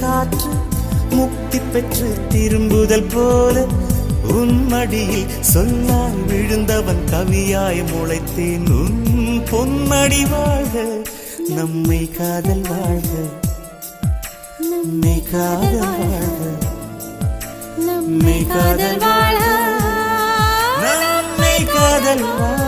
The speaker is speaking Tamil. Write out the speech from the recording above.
காற்று முக்தி பெற்று திரும்புதல் போல உன் மடியில் சொல்லால் விழுந்தவன் கவியாய் முளைத்தேன் உன் பொன்மடி வாழ்க நம்மை காதல் வாழ்க நம்மை காதல் வாழ்க நம்மை காதல் வாழ்க நம்மை காதல் வாழ்க